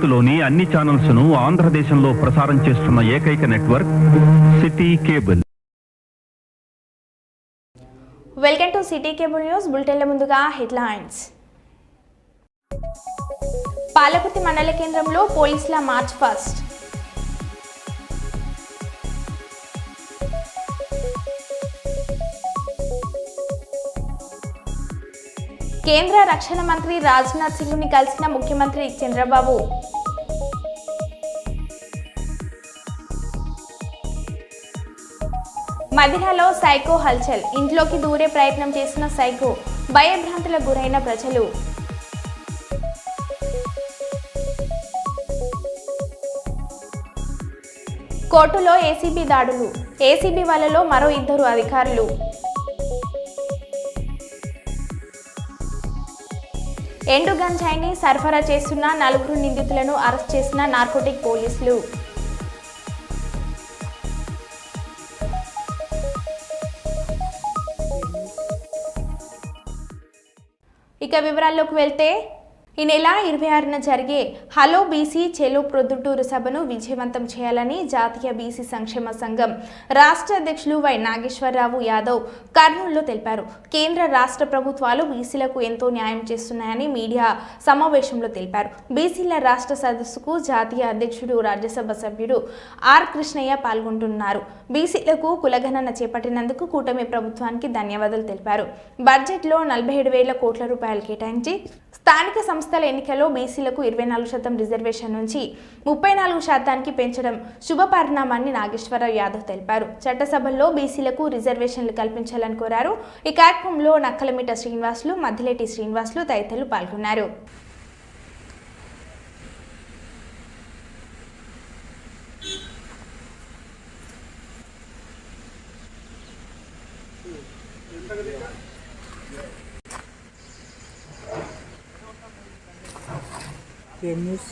భారత్లోని అన్ని ఛానల్స్ ను ఆంధ్రదేశంలో ప్రసారం చేస్తున్న ఏకైక network city cable. Welcome to city cable news. బులెటిన్ల ముందుగా హెడ్లైన్స్. పాలకుర్తి మండల కేంద్రంలో పోలీసుల మార్చ్ ఫాస్ట్. కేంద్ర రక్షణ మంత్రి రాజ్నాథ్ సింగ్ని కలిసిన ముఖ్యమంత్రి చంద్రబాబు. మదిరాలో సైకో హల్చల్. ఇంట్లోకి దూరే ప్రయత్నం చేసిన సైకో, భయభ్రాంతులకు గురైన ప్రజలు. కోర్టులో ఏసీబీ దాడులు. ఏసీబీ వలలో మరో 2 అధికారులు. ఎండు గంజాయిని సరఫరా చేస్తున్న 4 నిందితులను అరెస్ట్ చేసిన నార్కోటిక్ పోలీసులు. ఇక వివరాల్లోకి వెళ్తే, ఈ నెల 26న జరిగే హలో బీసీ చెలో ప్రొద్దుటూరు సభను విజయవంతం చేయాలని జాతీయ బీసీ సంక్షేమ సంఘం రాష్ట్ర అధ్యక్షులు వై నాగేశ్వరరావు యాదవ్ కర్నూలులో తెలిపారు. కేంద్ర రాష్ట్ర ప్రభుత్వాలు బీసీలకు ఎంతో న్యాయం చేస్తున్నాయని మీడియా సమావేశంలో తెలిపారు. బీసీల రాష్ట్ర సదస్సుకు జాతీయ అధ్యక్షుడు రాజ్యసభ సభ్యుడు ఆర్ కృష్ణయ్య పాల్గొంటున్నారు. బీసీలకు కులగణన చేపట్టినందుకు కూటమి ప్రభుత్వానికి ధన్యవాదాలు తెలిపారు. బడ్జెట్లో 47,000 కోట్ల రూపాయలు కేటాయించి స్థానిక సంస్థల ఎన్నికల్లో బీసీలకు 24% రిజర్వేషన్ నుంచి 34% పెంచడం శుభ పరిణామాన్ని నాగేశ్వరరావు యాదవ్ తెలిపారు. చట్టసభల్లో బీసీలకు రిజర్వేషన్లు కల్పించాలని కోరారు. ఈ కార్యక్రమంలో నక్కలమిట శ్రీనివాసులు, మద్దిలేటి శ్రీనివాసులు తదితరులు పాల్గొన్నారు. న్యూస్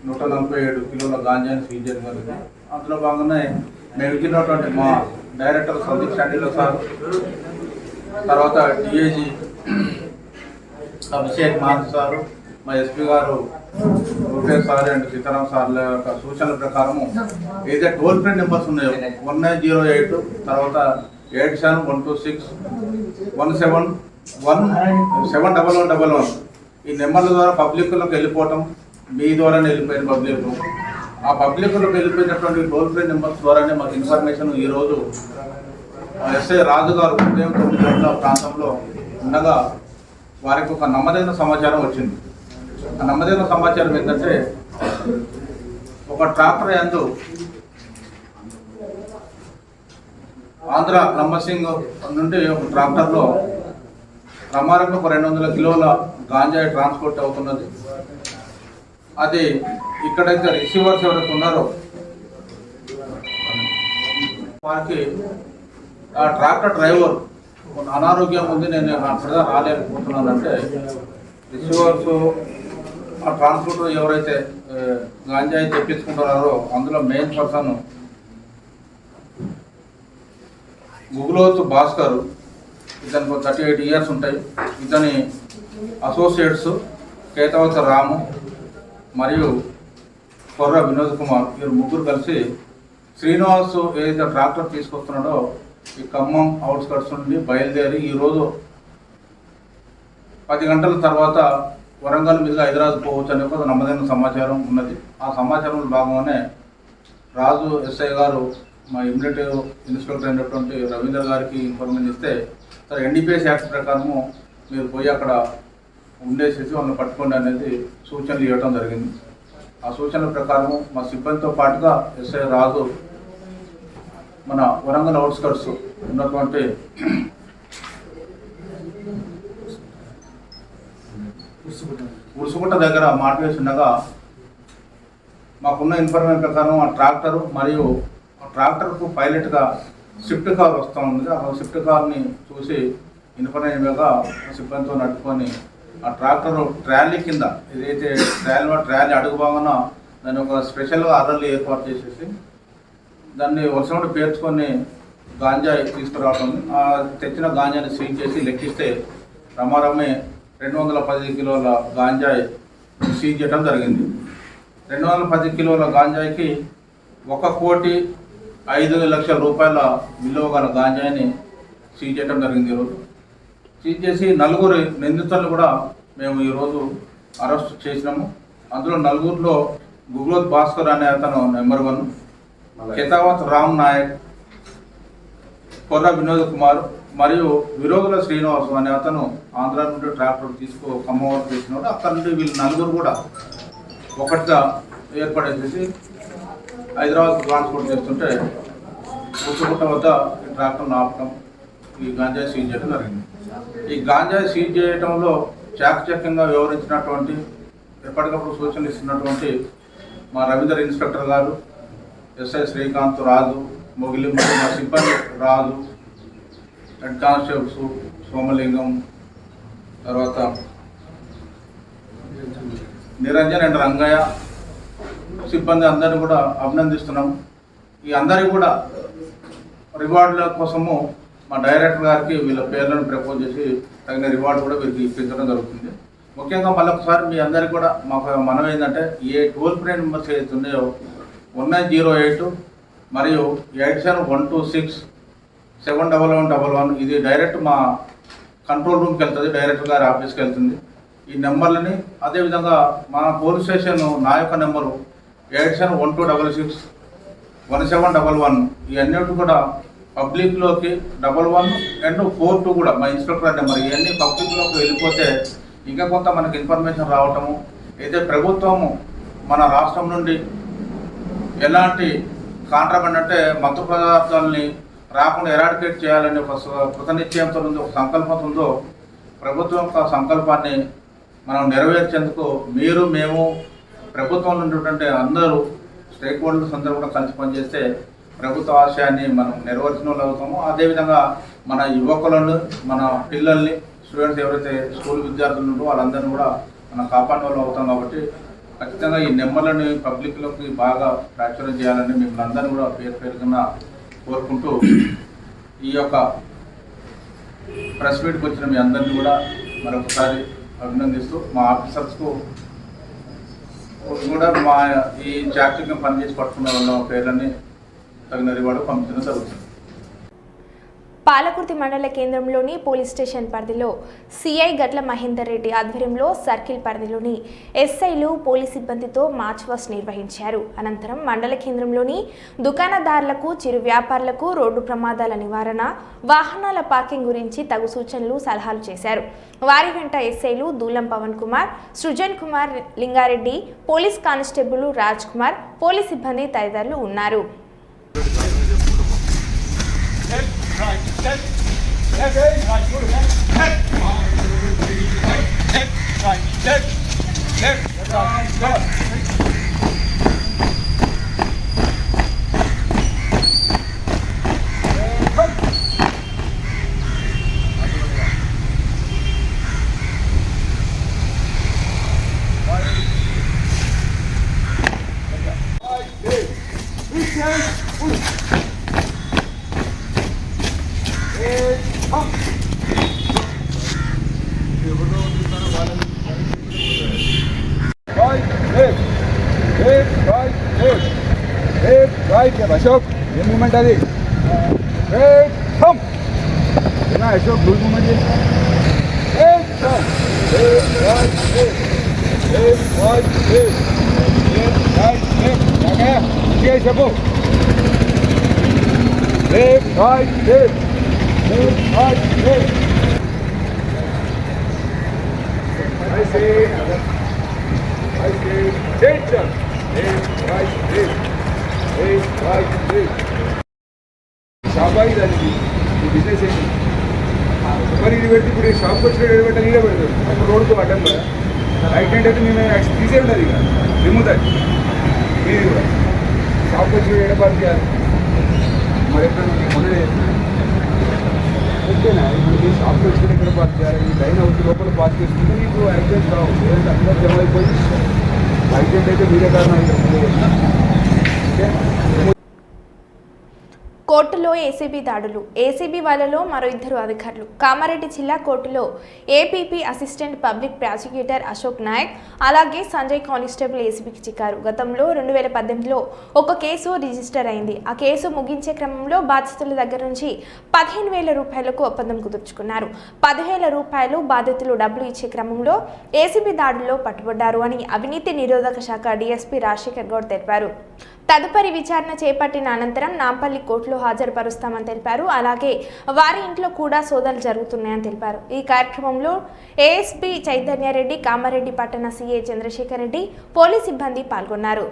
నూట 47 కిలోల గాంజాని సీజ్ చేయడం జరిగింది. అందులో భాగంగానే మేము ఇచ్చినటువంటి మా డైరెక్టర్ సందీప్ శాండిలో సార్, తర్వాత డిఐజీ అభిషేక్ మాన్ సారు, మా ఎస్పీ గారు రూపేష్ సార్ అండ్ సీతారాం సార్ల యొక్క సూచనల ప్రకారము ఏదైతే టోల్ ఫ్రీ నెంబర్స్ ఉన్నాయో 1908, తర్వాత 87126171 7111 ఈ నెంబర్ల ద్వారా పబ్లిక్లోకి వెళ్ళిపోవటం, మీ ద్వారానే వెళ్ళిపోయిన పబ్లిక్. ఆ పబ్లిక్లోకి వెళ్ళిపోయినటువంటి టోల్ ఫ్రీ నెంబర్స్ ద్వారానే మాకు ఇన్ఫర్మేషన్ ఈరోజు ఎస్ఐ రాజు గారు ఉదయం 9 గంటల ప్రాంతంలో ఉండగా వారికి ఒక నమ్మదైన సమాచారం వచ్చింది. ఆ నమ్మదైన సమాచారం ఏంటంటే, ఒక ట్రాక్టర్ యందు ఆంధ్ర లంబసింగ్ నుండి ఒక ట్రాక్టర్లో ప్రమాణంగా 200 కిలోల గాంజాయి ట్రాన్స్పోర్ట్ అవుతున్నది. అది ఇక్కడైతే రిసీవర్స్ ఎవరైతే ఉన్నారో వారికి ఆ ట్రాక్టర్ డ్రైవర్ అనారోగ్యం ఉంది, నేను అక్కడ రాలేకపోతున్నానంటే రిసీవర్స్ ఆ ట్రాన్స్పోర్ట్ ఎవరైతే గాంజాయి తెప్పించుకుంటున్నారో అందులో మెయిన్ పర్సన్ గుగులోతు భాస్కర్. ఇతనికి 38 ఇయర్స్ ఉంటాయి. ఇతని అసోసియేట్స్ కేతవత రాము మరియు కొర్ర వినోద్ కుమార్, వీరు ముగ్గురు కలిసి శ్రీనివాస్ ఏదైతే ట్రాక్టర్ తీసుకొస్తున్నాడో ఈ ఖమ్మం అవుట్స్కట్స్ నుండి బయలుదేరి ఈరోజు 10 గంటల తర్వాత వరంగల్ మీదుగా హైదరాబాద్ పోవచ్చు అనే ఒక నమ్మదైన సమాచారం ఉన్నది. ఆ సమాచారంలో భాగంగానే రాజు ఎస్ఐ గారు మా ఇమ్మీడియట్ ఇన్స్పెక్టర్ అయినటువంటి రవీందర్ గారికి ఇన్ఫర్మేషన్ ఇస్తే, సరే ఎన్డీపీఎస్ యాక్ట్ ప్రకారము మీరు పోయి అక్కడ ఉండేసేసి వాళ్ళని పట్టుకోండి అనేది సూచనలు ఇవ్వడం జరిగింది. ఆ సూచనల ప్రకారము మా సిబ్బందితో పాటుగా ఎస్ఐ రాజు మన వరంగల్ అవుట్స్కట్స్ ఉన్నటువంటి ఉరుసుగుట్ట దగ్గర మాట వేసి ఉండగా మాకున్న ఇన్ఫర్మేషన్ ప్రకారం ఆ ట్రాక్టర్ మరియు ఆ ట్రాక్టర్కు పైలట్గా స్విఫ్ట్ కార్ వస్తూ ఉంది. ఆ స్విఫ్ట్ కార్ని చూసి ఇన్ఫర్మేషన్ మీద సిబ్బందితో నడుపుకొని ఆ ట్రాక్టర్ ట్రాలీ కింద ఏదైతే ట్రాలీ అడుగు భాగన దాన్ని ఒక స్పెషల్గా అర్రలు ఏర్పాటు చేసేసి దాన్ని వర్షంలో పేర్చుకొని గాంజాయి తీసుకురావడం, ఆ తెచ్చిన గాంజాని సీజ్ చేసి లెక్కిస్తే రమారమే 210 కిలోల గాంజాయి సీజ్ చేయడం జరిగింది. 210 కిలోల గాంజాయికి 1,05,00,000 రూపాయల విలువ గల గాంజాయిని సీజ్ చేయడం జరిగింది. ఈరోజు సీజ్ చేసి 4 నిందితులను కూడా మేము ఈరోజు అరెస్ట్ చేసినాము. అందులో 4లో గుగ్లోత్ భాస్కర్ అనే అతను నెంబర్ 1, కేతావత్ రామ్ నాయక్, కొర్ర వినోద్ కుమార్ మరియు విరోగుల శ్రీనివాసు అనే అతను ఆంధ్ర నుండి ట్రాక్టర్ ఖమ్మం వరకు చేసినాడు. అక్కడ నుండి వీళ్ళు 4 కూడా ఒకటిగా ఏర్పడేసేసి హైదరాబాద్ ట్రాన్స్పోర్ట్ చేస్తుంటే పుట్టుగుట్ట వద్ద ఈ ట్రాక్టర్ను ఆపటం, ఈ గాంజాయి సీజ్ చేయడం జరిగింది. ఈ గాంజాయి సీజ్ చేయడంలో చాకచక్యంగా వ్యవహరించినటువంటి, ఎప్పటికప్పుడు సూచనలు ఇస్తున్నటువంటి మా రవీందర్ ఇన్స్పెక్టర్ గారు, ఎస్ఐ శ్రీకాంత్, రాజు మొగిలి, మరియు మా సిబ్బంది రాజు, హెడ్ కానిస్టేబుల్స్ సోమలింగం, తర్వాత నిరంజన్ అండ్ రంగయ్య సిబ్బంది అందరినీ కూడా అభినందిస్తున్నాము. ఈ అందరికీ కూడా రివార్డుల కోసము మా డైరెక్టర్ గారికి వీళ్ళ పేర్లను ప్రపోజ్ చేసి తగిన రివార్డు కూడా వీరికి ఇప్పించడం జరుగుతుంది. ముఖ్యంగా మళ్ళొకసారి మీ అందరికీ కూడా మాకు మనం ఏంటంటే ఏ టోల్ ఫ్రీ నెంబర్స్ ఏదైతే ఉన్నాయో 1908 మరియు 8712671111 ఇది డైరెక్ట్ మా కంట్రోల్ రూమ్కి వెళ్తుంది, డైరెక్టర్ గారి ఆఫీస్కి వెళ్తుంది. ఈ నెంబర్లని అదేవిధంగా మా పోలీస్ స్టేషన్ నా యొక్క నెంబరు 8712661711 ఈ అన్నిటి కూడా పబ్లిక్లోకి 11 and 42 కూడా మా ఇన్స్పెక్టర్ నెంబర్ ఇవన్నీ పబ్లిక్లోకి వెళ్ళిపోతే ఇంకా కొంత మనకి ఇన్ఫర్మేషన్ రావటము, అయితే ప్రభుత్వము మన రాష్ట్రం నుండి ఎలాంటి కాంట్రాబ్యాండ్ అంటే మత్తు పదార్థాలని రాకుండా ఎరాడికేట్ చేయాలని ఒక కృతనిశ్చయంతో ఉందో, ఒక సంకల్పంతో ఉందో, ప్రభుత్వం యొక్క సంకల్పాన్ని మనం నెరవేర్చేందుకు మీరు మేము ప్రభుత్వం నుండి అందరూ స్టేక్ హోల్డర్స్ అందరూ కూడా కలిసి పనిచేస్తే ప్రభుత్వ ఆశయాన్ని మనం నెరవేర్చిన వాళ్ళు అవుతాము. అదేవిధంగా మన యువకులను, మన పిల్లల్ని, స్టూడెంట్స్ ఎవరైతే స్కూల్ విద్యార్థులు ఉంటో వాళ్ళందరినీ కూడా మనం కాపాడే వాళ్ళు అవుతాం. కాబట్టి ఖచ్చితంగా ఈ నెంబర్లని పబ్లిక్లోకి బాగా ప్రాచుర్యం చేయాలని మిమ్మల్ని అందరినీ కూడా పేరున కోరుకుంటూ ఈ యొక్క ప్రెస్ మీట్కి వచ్చిన మీ అందరినీ కూడా మరొకసారి అభినందిస్తూ మా ఆఫీసర్స్కు కూడా మా ఈ చాక్టింగ్ పనిచేసి పట్టుకున్న వాళ్ళ పేర్లని తగిన రివార్డు పంపించడం జరుగుతుంది. పాలకుర్తి మండల కేంద్రంలోని పోలీస్ స్టేషన్ పరిధిలో సిఐ గట్ల మహేందర్ రెడ్డి ఆధ్వర్యంలో సర్కిల్ పరిధిలోని ఎస్ఐలు పోలీస్ సిబ్బందితో మార్చ్ పాస్ట్ నిర్వహించారు. అనంతరం మండల కేంద్రంలోని దుకాణదారులకు, చిరు వ్యాపారులకు రోడ్డు ప్రమాదాల నివారణ, వాహనాల పార్కింగ్ గురించి తగు సూచనలు, సలహాలు చేశారు. వారి వెంట ఎస్ఐలు Dulam Pavan Kumar, Srujan Kumar, Lingareddy, police constable Raj Kumar, police సిబ్బంది తదితరులు ఉన్నారు. अशोक ये मूवमेंट आदि अशोक फुल मूवमेंट सबो షాబాయి దానికి ఈ బిజినెస్ ఏంటి మరి ఇది పెట్టి ఇప్పుడు షాప్కి వచ్చిన పెట్టాలి, నీడే పెడతారు అప్పుడు రోడ్డుకు అడ్డం కదా. రైట్ హ్యాండ్ అయితే మేము తీసే ఉండదు, ఇక రిమ్ముతుంది మీరు కూడా షాప్కి వచ్చిన ఏడబాటు చేయాలి. మరి ఎప్పుడు మొదలే ఓకేనా ఇప్పుడు షాప్ వచ్చి ఎక్కడ పార్క్ చేయాలి ఈ లైన్ అవుట్ లోపల పార్క్ చేసుకుంటే నీకు యాక్సిడెంట్ రావు లేదంటే అందరూ జమ అయిపోయి యాక్సిడెంట్ అయితే మీరే కారణం ఓకే. కోర్టులో ఏసీబీ దాడులు. ఏసీబీ వాళ్ళలో మరో 2 అధికారులు. కామారెడ్డి జిల్లా కోర్టులో APP assistant public prosecutor Ashok Nayak అలాగే సంజయ్ కానిస్టేబుల్ ఏసీబీకి చిక్కారు. గతంలో 2018లో ఒక కేసు రిజిస్టర్ అయింది. ఆ కేసు ముగించే క్రమంలో బాధితుల దగ్గర నుంచి 15,000 రూపాయలకు ఒప్పందం కుదుర్చుకున్నారు. 10,000 రూపాయలు బాధితులు డబ్బులు ఇచ్చే క్రమంలో ఏసీబీ దాడుల్లో పట్టుబడ్డారు అని అవినీతి నిరోధక శాఖ డీఎస్పీ రాజశేఖర్ గౌడ్ తెలిపారు. తదుపరి విచారణ చేపట్టిన అనంతరం నాంపల్లి కోర్టులో హాజరుపరుస్తామని తెలిపారు. అలాగే వారి ఇంట్లో కూడా సోదాలు జరుగుతున్నాయని తెలిపారు. ఈ కార్యక్రమంలో ఏఎస్పీ చైతన్యారెడ్డి, కామారెడ్డి పట్టణ సీఏ చంద్రశేఖర్ రెడ్డి, పోలీస్ సిబ్బంది పాల్గొన్నారు.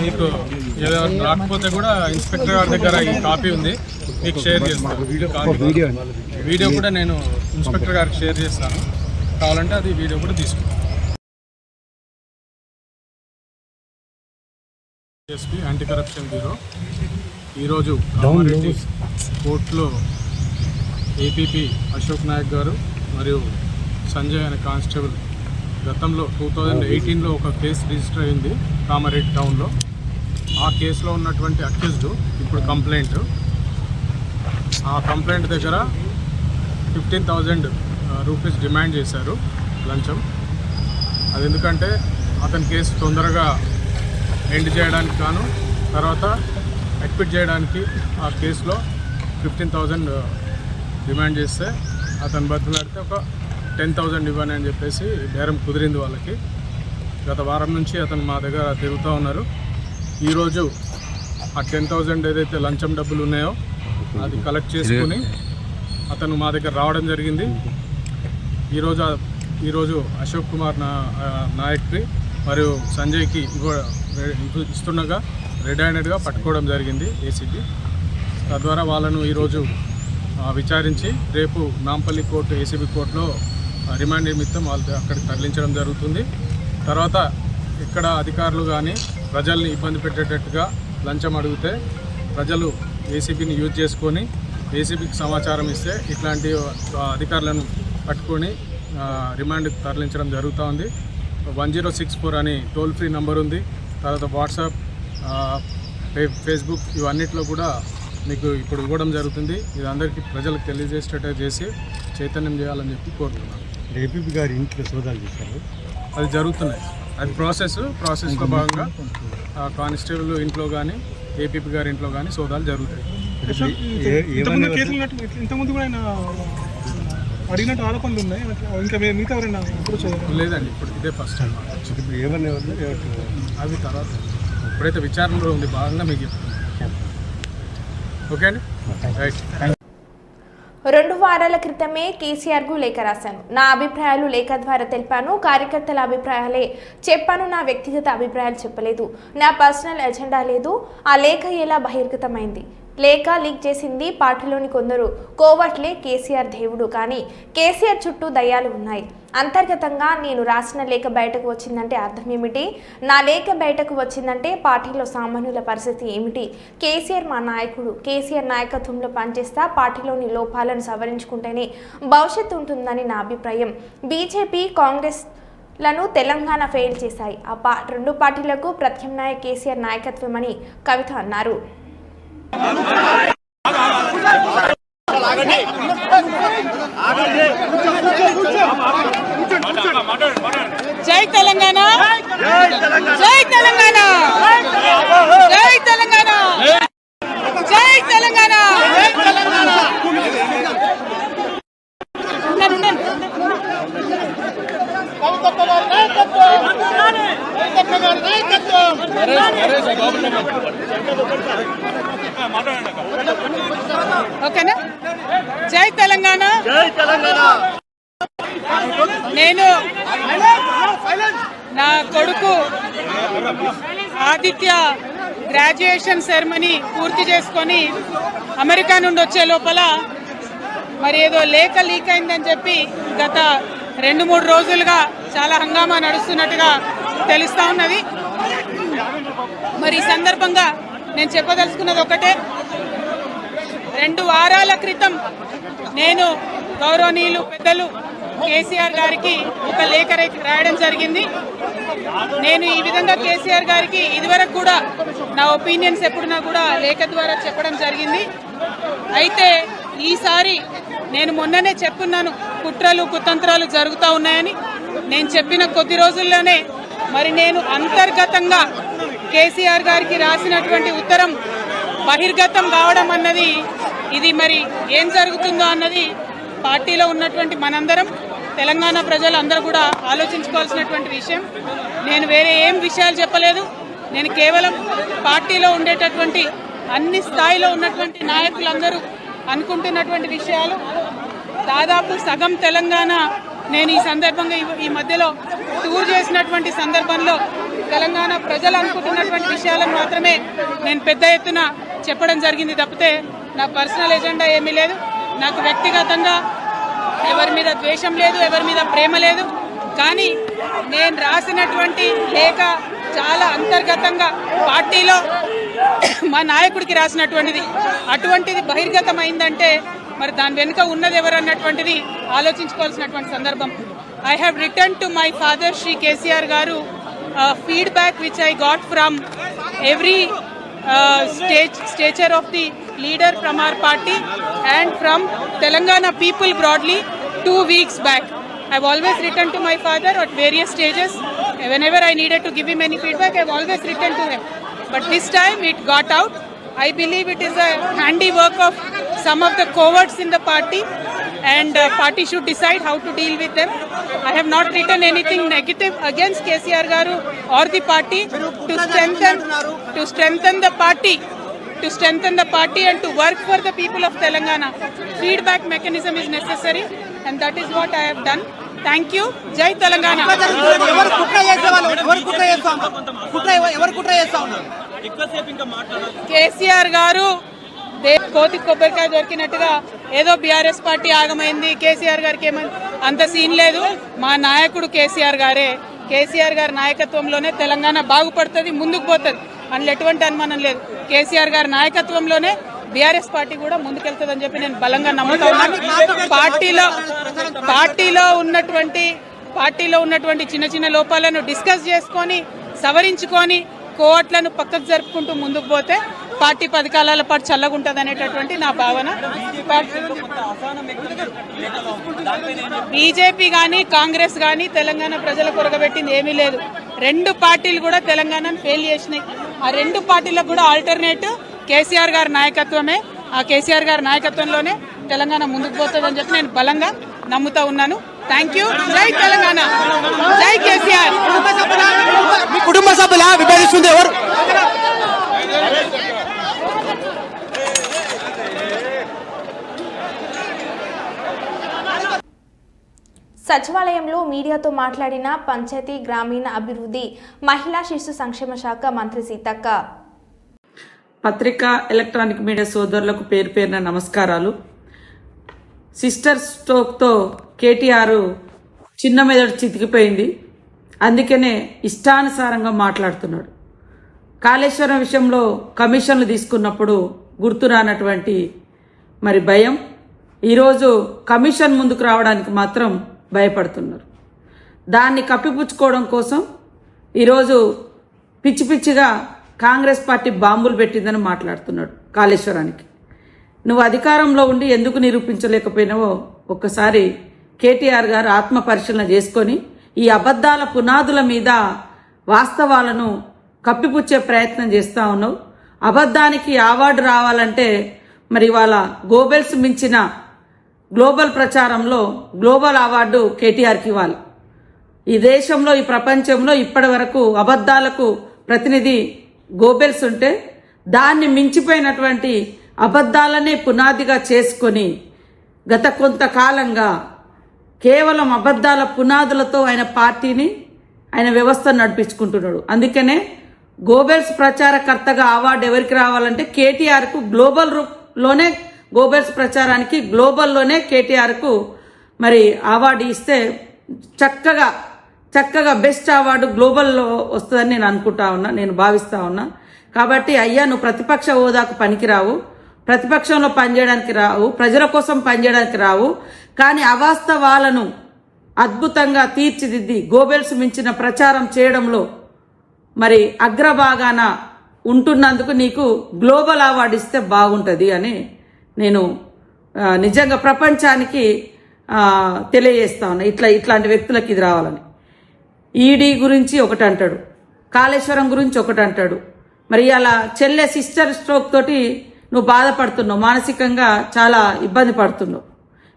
మీకు ఏదో రాకపోతే కూడా ఇన్స్పెక్టర్ గారి దగ్గర ఈ కాపీ ఉంది, మీకు షేర్ చేస్తాను. వీడియో కూడా నేను ఇన్స్పెక్టర్ గారికి షేర్ చేస్తాను, కావాలంటే అది వీడియో కూడా తీసుకుంటాను. ఎస్పీ యాంటీ కరప్షన్ బ్యూరో ఈరోజు కామారెడ్డి కోర్టులో ఏపీపీ అశోక్ నాయక్ గారు మరియు సంజయ్ అనే కానిస్టేబుల్ గతంలో 2018లో ఒక కేసు రిజిస్టర్ అయింది కామారెడ్డి టౌన్లో. ఆ కేసులో ఉన్నటువంటి అక్యూజ్డ్ ఇప్పుడు కంప్లైంట్, ఆ కంప్లైంట్ దగ్గర 15,000 రూపీస్ డిమాండ్ చేశారు లంచం. అది ఎందుకంటే అతని కేసు తొందరగా ఎండ్ చేయడానికి గాను తర్వాత అక్విట్ చేయడానికి ఆ కేసులో 15,000 డిమాండ్ చేస్తే అతను బతిలాడితే ఒక 10,000 ఇవ్వని అని చెప్పేసి బేరం కుదిరింది వాళ్ళకి. గత వారం నుంచి అతను మా దగ్గర తిరుగుతూ ఉన్నారు. ఈరోజు ఆ 10,000 ఏదైతే లంచం డబ్బులు ఉన్నాయో అది కలెక్ట్ చేసుకుని అతను మా దగ్గర రావడం జరిగింది. ఈరోజు అశోక్ కుమార్ నాయక్కి మరియు సంజయ్కి ఇస్తుండగా రెడ్ హ్యాండెడ్గా పట్టుకోవడం జరిగింది ఏసీబీ. తద్వారా వాళ్ళను ఈరోజు విచారించి రేపు నాంపల్లి కోర్టు ఏసీబీ కోర్టులో రిమాండ్ నిమిత్తం వాళ్ళు అక్కడికి తరలించడం జరుగుతుంది. తర్వాత ఇక్కడ అధికారులు కానీ ప్రజల్ని ఇబ్బంది పెట్టేటట్టుగా లంచం అడిగితే ప్రజలు ఏసీబీని యూజ్ చేసుకొని ఏసీబీకి సమాచారం ఇస్తే ఇట్లాంటి అధికారులను పట్టుకొని రిమాండ్కి తరలించడం జరుగుతూ ఉంది. 1064 అని టోల్ ఫ్రీ నెంబర్ ఉంది. తర్వాత వాట్సాప్, ఫేస్బుక్ ఇవన్నిట్లో కూడా మీకు ఇప్పుడు ఇవ్వడం జరుగుతుంది. ఇది అందరికీ ప్రజలకు తెలియజేసేటట్టు చేసి చైతన్యం చేయాలని చెప్పి కోరుతున్నాను. ఏపీపీ గారి ఇంట్లో సోదాలు చేశారు, అది జరుగుతున్నాయి. అది ప్రాసెస్లో భాగంగా కానిస్టేబుల్ ఇంట్లో కానీ ఏపీపీ గారి ఇంట్లో కానీ సోదాలు జరుగుతాయి. ఇంతకుముందు కూడా ఆయన అడిగినట్టు ఆరోపణలు ఉన్నాయి, ఇంకా మిగతా ఎవరైనా లేదండి, ఇప్పుడు ఇదే ఫస్ట్ టైం. ఇప్పుడు ఏమన్నా అవి తర్వాత ఇప్పుడైతే విచారణలో ఉంది భాగంగా మీకు చెప్తున్నాను. ఓకే అండి, రైట్. 2 వారాల క్రితమే కేసీఆర్కు లేఖ రాశాను. నా అభిప్రాయాలు లేఖ ద్వారా తెలిపాను. కార్యకర్తల అభిప్రాయాలే చెప్పాను. నా వ్యక్తిగత అభిప్రాయాలు చెప్పలేదు. నా పర్సనల్ ఎజెండా లేదు. ఆ లేఖ ఎలా బహిర్గతమైంది? లేఖ లీక్ చేసింది పార్టీలోని కొందరు కోవట్లే. కేసీఆర్ దేవుడు, కానీ కేసీఆర్ చుట్టూ దయ్యాలు ఉన్నాయి. అంతర్గతంగా నేను రాసిన లేఖ బయటకు వచ్చిందంటే అర్థం ఏమిటి? నా లేఖ బయటకు వచ్చిందంటే పార్టీలో సామాన్యుల పరిస్థితి ఏమిటి? కేసీఆర్ మా నాయకుడు. కేసీఆర్ నాయకత్వంలో పనిచేస్తా పార్టీలోని లోపాలను సవరించుకుంటేనే భవిష్యత్తు ఉంటుందని నా అభిప్రాయం. బీజేపీ, కాంగ్రెస్ లను తెలంగాణ ఫెయిల్ చేశాయి. ఆ 2 పార్టీలకు ప్రత్యామ్నాయ కేసీఆర్ నాయకత్వం అని కవిత అన్నారు. జై తెలంగాణ. జై తెలంగాణ జై తెలంగాణ జై తెలంగాణ ఓకేనా జై తెలంగాణ జై తెలంగాణ నేను నా కొడుకు ఆదిత్య గ్రాడ్యుయేషన్ సెరమనీ పూర్తి చేసుకొని అమెరికా నుండి వచ్చే లోపల మరి ఏదో లేఖ లీక్ అయిందని చెప్పి గత 2-3 రోజులుగా చాలా హంగామా నడుస్తున్నట్టుగా తెలుస్తా ఉన్నది. మరి ఈ సందర్భంగా నేను చెప్పదలుచుకున్నది ఒకటే, 2 వారాల క్రితం నేను గౌరవనీయులు పెద్దలు కేసీఆర్ గారికి ఒక లేఖ రాయడం జరిగింది. నేను ఈ విధంగా కేసీఆర్ గారికి ఇదివరకు కూడా నా ఒపీనియన్స్ ఎప్పుడున్నా కూడా లేఖ ద్వారా చెప్పడం జరిగింది. అయితే ఈసారి నేను మొన్ననే చెప్పున్నాను, కుట్రలు కుతంత్రాలు జరుగుతూ ఉన్నాయని. నేను చెప్పిన కొద్ది రోజుల్లోనే మరి నేను అంతర్గతంగా కేసీఆర్ గారికి రాసినటువంటి ఉత్తరం బహిర్గతం కావడం అన్నది, ఇది మరి ఏం జరుగుతుందో అన్నది పార్టీలో ఉన్నటువంటి మనందరం, తెలంగాణ ప్రజలు అందరూ కూడా ఆలోచించుకోవాల్సినటువంటి విషయం. నేను వేరే ఏం విషయాలు చెప్పలేదు. నేను కేవలం పార్టీలో ఉండేటటువంటి అన్ని స్థాయిలో ఉన్నటువంటి నాయకులందరూ అనుకుంటున్నటువంటి విషయాలు. దాదాపు సగం తెలంగాణ నేను ఈ సందర్భంగా ఈ మధ్యలో టూర్ చేసినటువంటి సందర్భంలో తెలంగాణ ప్రజలు అనుకుంటున్నటువంటి విషయాలను మాత్రమే నేను పెద్ద ఎత్తున చెప్పడం జరిగింది తప్పితే నా పర్సనల్ ఎజెండా ఏమీ లేదు. నాకు వ్యక్తిగతంగా ఎవరి మీద ద్వేషం లేదు, ఎవరి మీద ప్రేమ లేదు. కానీ నేను రాసినటువంటి లేఖ చాలా అంతర్గతంగా పార్టీలో మా నాయకుడికి రాసినటువంటిది. అటువంటిది బహిర్గతమైందంటే మరి దాని వెనుక ఉన్నది ఎవరన్నటువంటిది ఆలోచించుకోవాల్సినటువంటి సందర్భం. I have return to my father Shri KCR గారు feedback which I got from every stature of the leader from our party and from Telangana people broadly 2 weeks back. I've always written to my father at various stages. Whenever I needed to give him any feedback, I've always written to him. But this time it got out. I believe it is a handiwork of some of the cowards in the party, and party should decide how to deal with them. I have not written anything negative against KCR Garu or the party. To strengthen the party and to work for the people of Telangana. Feedback mechanism is necessary, and that is what I have done. Thank you. Jai Telangana. KCR గారు కోతి కొబ్బరికాయ దొరికినట్టుగా ఏదో BRS party ఆగమైంది, KCR గారికి ఏమైంది, అంత scene లేదు. మా నాయకుడు కేసీఆర్ గారే. కేసీఆర్ గారి నాయకత్వంలోనే తెలంగాణ బాగుపడుతుంది, ముందుకు పోతుంది, అందులో ఎటువంటి అనుమానం లేదు. కేసీఆర్ గారి నాయకత్వంలోనే బీఆర్ఎస్ పార్టీ కూడా ముందుకెళ్తుందని చెప్పి నేను బలంగా నమ్ముతా ఉన్నాను. పార్టీలో ఉన్నటువంటి చిన్న చిన్న లోపాలను డిస్కస్ చేసుకొని సవరించుకొని కోట్లను పక్కకు జరుపుకుంటూ ముందుకు పోతే పార్టీ 10 కాలాల పాటు చల్లగుంటుంది అనేటటువంటి నా భావన. బీజేపీ కానీ కాంగ్రెస్ కానీ తెలంగాణ ప్రజల కొరగబెట్టింది ఏమీ లేదు. 2 పార్టీలు కూడా తెలంగాణను ఫెయిల్ చేసినాయి. ఆ 2 పార్టీలకు కూడా ఆల్టర్నేటివ్ కేసీఆర్ గారి నాయకత్వమే. ఆ కేసీఆర్ గారి నాయకత్వంలోనే తెలంగాణ ముందుకు పోతుందని చెప్పి నేను బలంగా నమ్ముతా ఉన్నాను. Thank you. జై తెలంగాణ, జై కేసీఆర్. మీ కుటుంబ సభ్యుల విభజిస్తుంది ఎవరు? సచివాలయంలో మీడియాతో మాట్లాడిన పంచాయతీ గ్రామీణ అభివృద్ధి మహిళా శిశు సంక్షేమ శాఖ మంత్రి సీతక్క. పత్రికా ఎలక్ట్రానిక్ మీడియా సోదరులకు పేరు పేరున నమస్కారాలు. సిస్టర్ స్ట్రోక్తో కేటీఆర్ చిన్న మెదడు చితికిపోయింది, అందుకనే ఇష్టానుసారంగా మాట్లాడుతున్నాడు. కాళేశ్వరం విషయంలో కమిషన్లు తీసుకున్నప్పుడు గుర్తురానటువంటి మరి భయం, ఈరోజు కమిషన్ ముందుకు రావడానికి మాత్రం భయపడుతున్నారు. దాన్ని కప్పిపుచ్చుకోవడం కోసం ఈరోజు పిచ్చి పిచ్చిగా కాంగ్రెస్ పార్టీ బాంబులు పెట్టిందని మాట్లాడుతున్నాడు. కాళేశ్వరానికి నువ్వు అధికారంలో ఉండి ఎందుకు నిరూపించలేకపోయినావో ఒక్కసారి కేటీఆర్ గారు ఆత్మ పరిశీలన చేసుకొని ఈ అబద్ధాల పునాదుల మీద వాస్తవాలను కప్పిపుచ్చే ప్రయత్నం చేస్తూ ఉన్నావు. అబద్ధానికి అవార్డు రావాలంటే మరి ఇవాళ గోబెల్స్ మించిన గ్లోబల్ ప్రచారంలో గ్లోబల్ అవార్డు కేటీఆర్కి ఇవ్వాలి. ఈ దేశంలో ఈ ప్రపంచంలో ఇప్పటి వరకు అబద్ధాలకు ప్రతినిధి గోబెల్స్ ఉంటే దాన్ని మించిపోయినటువంటి అబద్ధాలనే పునాదిగా చేసుకొని గత కొంతకాలంగా కేవలం అబద్ధాల పునాదులతో ఆయన పార్టీని ఆయన వ్యవస్థను నడిపించుకుంటున్నాడు. అందుకనే గోబెల్స్ ప్రచారకర్తగా అవార్డు ఎవరికి రావాలంటే కేటీఆర్కు గ్లోబల్లోనే గోబెల్స్ ప్రచారానికి గ్లోబల్లోనే కేటీఆర్కు మరి అవార్డు ఇస్తే చక్కగా బెస్ట్ అవార్డు గ్లోబల్లో వస్తుందని నేను అనుకుంటా ఉన్నా, నేను భావిస్తా ఉన్నా. కాబట్టి అయ్యా నువ్వు ప్రతిపక్ష హోదాకు పనికిరావు, ప్రతిపక్షంలో పనిచేయడానికి రావు, ప్రజల కోసం పనిచేయడానికి రావు. కానీ అవాస్తవాలను అద్భుతంగా తీర్చిదిద్ది గోబెల్స్ మించిన ప్రచారం చేయడంలో మరి అగ్రభాగాన ఉంటున్నందుకు నీకు గ్లోబల్ అవార్డు ఇస్తే బాగుంటుంది అని నేను నిజంగా ప్రపంచానికి తెలియజేస్తా ఉన్నా. ఇట్లాంటి వ్యక్తులకు ఇది రావాలని. ఈడీ గురించి ఒకటి అంటాడు, కాళేశ్వరం గురించి ఒకటి అంటాడు. మరి అలా చెల్లె సిస్టర్ స్ట్రోక్ తోటి నువ్వు బాధపడుతున్నావు, మానసికంగా చాలా ఇబ్బంది పడుతున్నావు.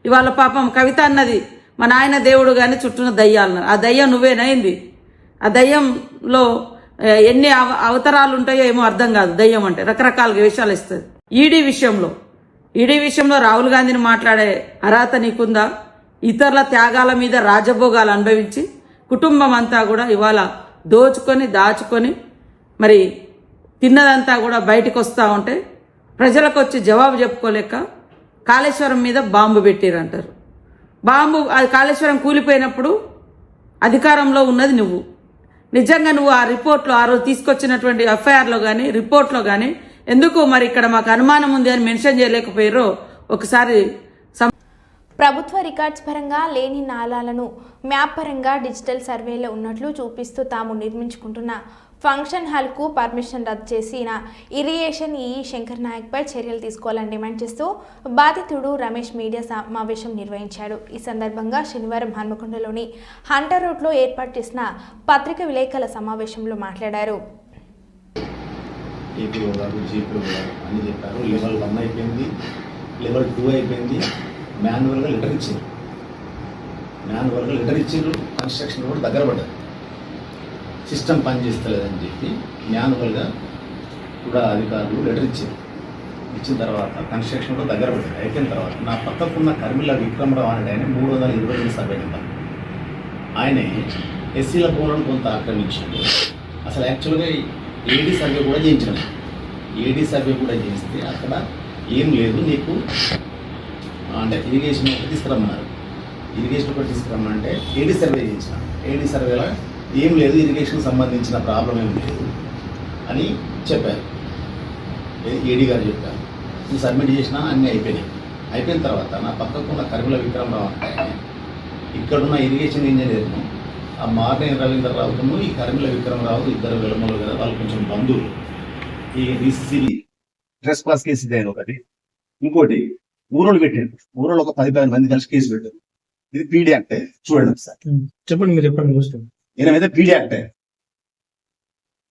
ఇవాళ పాపం కవిత అన్నది మా నాయన దేవుడు కానీ చుట్టూన దయ్యాలన్నారు. ఆ దయ్యం నువ్వేనైంది. ఆ దయ్యంలో ఎన్ని అవతారాలు ఉంటాయో ఏమో అర్థం కాదు. దయ్యం అంటే రకరకాలుగా విషయాలు ఇస్తుంది. ఈడీ విషయంలో రాహుల్ గాంధీని మాట్లాడే అర్హత నీకుందా? ఇతరుల త్యాగాల మీద రాజభోగాలు అనుభవించి కుటుంబం అంతా కూడా ఇవాళ దాచుకొని మరి తిన్నదంతా కూడా బయటకు వస్తూ ఉంటే ప్రజలకు వచ్చి జవాబు చెప్పుకోలేక కాళేశ్వరం మీద బాంబు పెట్టిరంటారు. అది కాళేశ్వరం కూలిపోయినప్పుడు అధికారంలో ఉన్నది నువ్వు. నిజంగా నువ్వు ఆ రిపోర్ట్లో ఆ రోజు తీసుకొచ్చినటువంటి ఎఫ్ఐఆర్లో కానీ రిపోర్ట్లో కానీ ఎందుకు మరి ఇక్కడ మాకు అనుమానం ఉంది అని మెన్షన్ చేయలేకపోయారో ఒకసారి. ప్రభుత్వ రికార్డ్స్ పరంగా లేని నాలాలను మ్యాప్ పరంగా డిజిటల్ సర్వేలో ఉన్నట్లు చూపిస్తూ తాము నిర్మించుకుంటున్న ఫంక్షన్ హాల్కు పర్మిషన్ రద్దు చేసిన ఇరిగేషన్ శంకర్ నాయక్పై చర్యలు తీసుకోవాలని డిమాండ్ చేస్తూ బాధితుడు రమేష్ మీడియా సమావేశం నిర్వహించాడు. ఈ సందర్భంగా శనివారం హన్మకొండలోని హంటర్ రోడ్లో ఏర్పాటు చేసిన పత్రికా విలేకరుల సమావేశంలో మాట్లాడారు. అని చెప్పారు. లెవెల్ 1 అయిపోయింది, లెవెల్ 2 అయిపోయింది. మాన్యువల్గా లెటర్ ఇచ్చారు. కన్స్ట్రక్షన్ కూడా దగ్గర పడ్డారు. సిస్టమ్ పనిచేస్తలేదని చెప్పి మాన్యువల్గా కూడా అధికారులు లెటర్ ఇచ్చిన తర్వాత కన్స్ట్రక్షన్ కూడా దగ్గర పడ్డారు. అయిపోయిన తర్వాత నా పక్కకున్న కర్మిల విక్రమరావు అనే ఆయన 322 సర్వే నెంబర్ ఆయనే ఎస్సీల భూములను కొంత ఆక్రమించాడు. అసలు యాక్చువల్గా ఏడీ సర్వే కూడా చేయించడం. ఏడీ సర్వే కూడా చేస్తే అక్కడ ఏం లేదు నీకు అంటే ఇరిగేషన్ ఒకటి తీసుకురమ్మన్నారు. ఇరిగేషన్ ఒకటి తీసుకురమ్మంటే ఏడీ సర్వే చేయించిన. ఏడీ సర్వేలో ఏం లేదు, ఇరిగేషన్కి సంబంధించిన ప్రాబ్లం ఏం లేదు అని చెప్పారు. ఏడీ గారు చెప్పారు. నువ్వు సబ్మిట్ చేసినా అన్నీ అయిపోయిన తర్వాత నా పక్కకున్న కర్మిల విక్రమరావు అంటే ఇక్కడున్న ఇరిగేషన్ ఇంజనీర్ను ఆ మార్నేని రవీంద్రరావును ఈ కర్మిల విక్రమరావు ఇద్దరు విలమలు కదా, వాళ్ళు కొంచెం బంధువులు. ఈ రీసీబీ డ్రెస్ పాస్ కేసు ఇదే ఒకటి. ఇంకోటి ఊరోళ్ళు పెట్టాడు. ఊరోళ్ళు ఒక 10-15 మంది కలిసి కేసు పెట్టారు. ఇది పీడీ యాక్ట్. చూడండి సార్, చెప్పండి, మీరు చెప్పండి. చూస్తాం ఈయన మీద పీడీ యాక్ట్.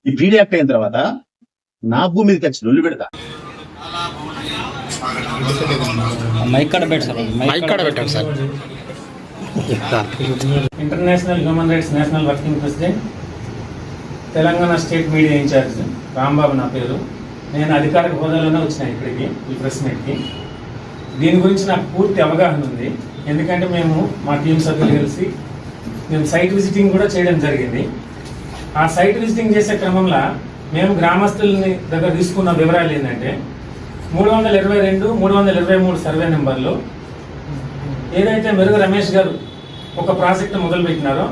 ఈ పీడీ యాక్ట్ అయిన తర్వాత నా భూమి మీదకి వచ్చి నొల్లు పెడతా. International human rights national working president, Telangana state media incharge Rambabu నా పేరు. నేను అధికారిక హోదాలోనే వచ్చిన ఇక్కడికి, ఈ ప్రెస్ మీట్కి. దీని గురించి నాకు పూర్తి అవగాహన ఉంది. ఎందుకంటే మేము మా టీం సభ్యులు కలిసి మేము సైట్ విజిటింగ్ కూడా చేయడం జరిగింది. ఆ సైట్ విజిటింగ్ చేసే క్రమంలో మేము గ్రామస్తులని దగ్గర తీసుకున్న వివరాలు ఏంటంటే 322, 323 సర్వే నెంబర్లో ఏదైతే మెరుగు రమేష్ గారు ఒక ప్రాజెక్ట్ మొదలుపెట్టినారో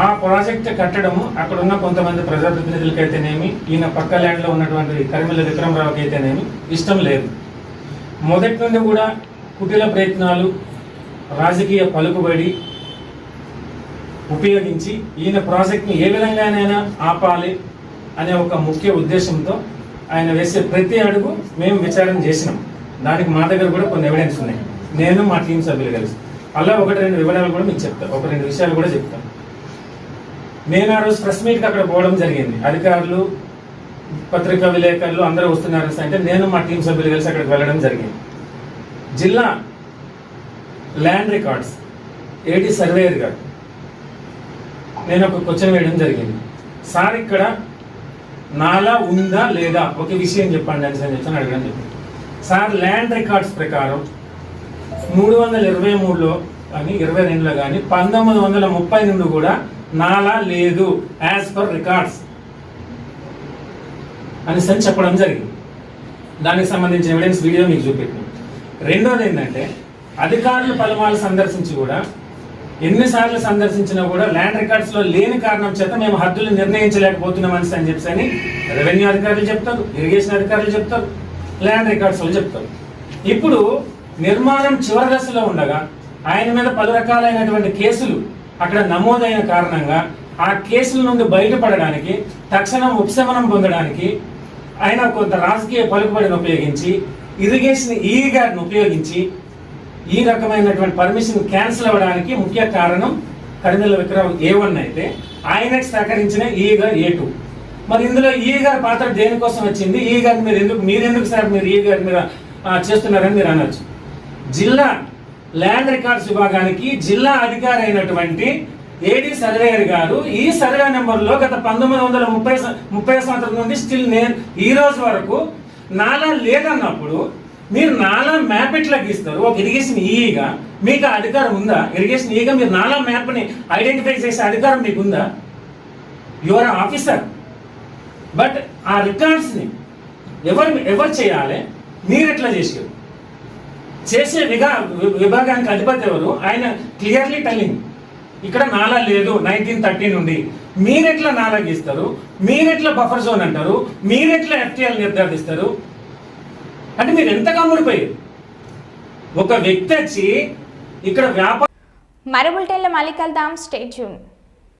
ఆ ప్రాజెక్ట్ కట్టడము అక్కడ ఉన్న కొంతమంది ప్రజాప్రతినిధులకి అయితేనేమి, ఈయన పక్క ల్యాండ్లో ఉన్నటువంటి కర్మిల విక్రమరావుకి అయితేనేమి ఇష్టం లేదు. మొదటి నుండి కూడా కుటిల ప్రయత్నాలు, రాజకీయ పలుకుబడి ఉపయోగించి ఈయన ప్రాజెక్ట్ని ఏ విధంగానైనా ఆపాలి అనే ఒక ముఖ్య ఉద్దేశంతో ఆయన వేసే ప్రతి అడుగు మేము విచారణ చేసినాం. దానికి మా దగ్గర కూడా కొన్ని ఎవిడెన్స్ ఉన్నాయి. నేను మా టీం సభ్యులు కలిసి అలా 1-2 వివరాలు కూడా మీకు చెప్తాను, 1-2 విషయాలు కూడా చెప్తాను. నేను ఆ రోజు ప్రెస్ మీట్కి అక్కడ పోవడం జరిగింది. అధికారులు, పత్రికా విలేకరులు అందరూ వస్తున్నారు అంటే నేను మా టీం సభ్యులు కలిసి అక్కడికి వెళ్ళడం జరిగింది. జిల్లా ల్యాండ్ రికార్డ్స్ ఏడీ సర్వేయర్ గారు నేను ఒక క్వశ్చన్ వేయడం జరిగింది. సార్ ఇక్కడ నాలా ఉందా లేదా ఒక విషయం చెప్పండి అని చెప్పి అడగడం జరిగింది. సార్ ల్యాండ్ రికార్డ్స్ ప్రకారం 323లో కానీ 22లో కానీ 1930 నుండి కూడా నాలా లేదు యాజ్ పర్ రికార్డ్స్ అని చెప్పడం జరిగింది. దానికి సంబంధించిన ఎవిడెన్స్ వీడియో మీకు చూపెట్టినాం. రెండోది ఏంటంటే అధికారులు పలుమార్లు సందర్శించి కూడా ఎన్నిసార్లు సందర్శించినా కూడా ల్యాండ్ రికార్డ్స్లో లేని కారణం చేత మేము హద్దులు నిర్ణయించలేకపోతున్నాం అని చెప్పి రెవెన్యూ అధికారులు చెప్తారు, ఇరిగేషన్ అధికారులు చెప్తారు, ల్యాండ్ రికార్డ్స్ వాళ్ళు చెప్తారు. ఇప్పుడు నిర్మాణం చివరి దశలో ఉండగా ఆయన మీద పలు రకాలైనటువంటి కేసులు అక్కడ నమోదైన కారణంగా ఆ కేసుల నుండి బయటపడడానికి, తక్షణం ఉపశమనం పొందడానికి ఆయన కొంత రాజకీయ పలుకుబడిని ఉపయోగించి ఇరిగేషన్ ఈ గారిని ఉపయోగించి ఈ రకమైనటువంటి పర్మిషన్ క్యాన్సిల్ అవ్వడానికి ముఖ్య కారణం కరిమెల్ల విక్రమ్ A1 అయితే ఆయనకు సహకరించిన ఈ గారు A2. మరి ఇందులో ఈ గారి పాత్ర దేనికోసం వచ్చింది? ఈ గారిని మీరెందుకు సార్ మీరు ఈ గారి మీద చేస్తున్నారని మీరు అనొచ్చు. జిల్లా ల్యాండ్ రికార్డ్స్ విభాగానికి జిల్లా అధికారి అయినటువంటి ఏడీ సర్వేయర్ గారు ఈ సర్వే నెంబర్లో గత 1930 సంవత్సరం నుండి స్టిల్ నేను ఈ రోజు వరకు నాలా లేదన్నప్పుడు మీరు నాలా మ్యాప్ ఎట్లా గీస్తారు? ఒక ఇరిగేషన్ ఈగా మీకు ఆ అధికారం ఉందా? ఇరిగేషన్ ఈగా మీరు నాలా మ్యాప్ని ఐడెంటిఫై చేసే అధికారం మీకు ఉందా? Your officer. బట్ ఆ రికార్డ్స్ని ఎవరు చేయాలి? మీరు ఎట్లా చేసారు? చేసే విభాగానికి అధిపతి ఎవరు? ఆయన క్లియర్లీ టెల్లింగ్ ఇక్కడ నాలా లేదు 1930 నుండి. మీరెట్లా నాలా గీస్తారు? మీరెట్లా బఫర్ జోన్ అంటారు? మీరెట్లా FTL నిర్ధారిస్తారు? అంటే మీరు ఎంత కమ్ముడిపోయారు? ఒక వ్యక్తి వచ్చి ఇక్కడ వ్యాపారం. మరో బులెటిన్లో మళ్ళీ కలుద్దాం. Stay tune.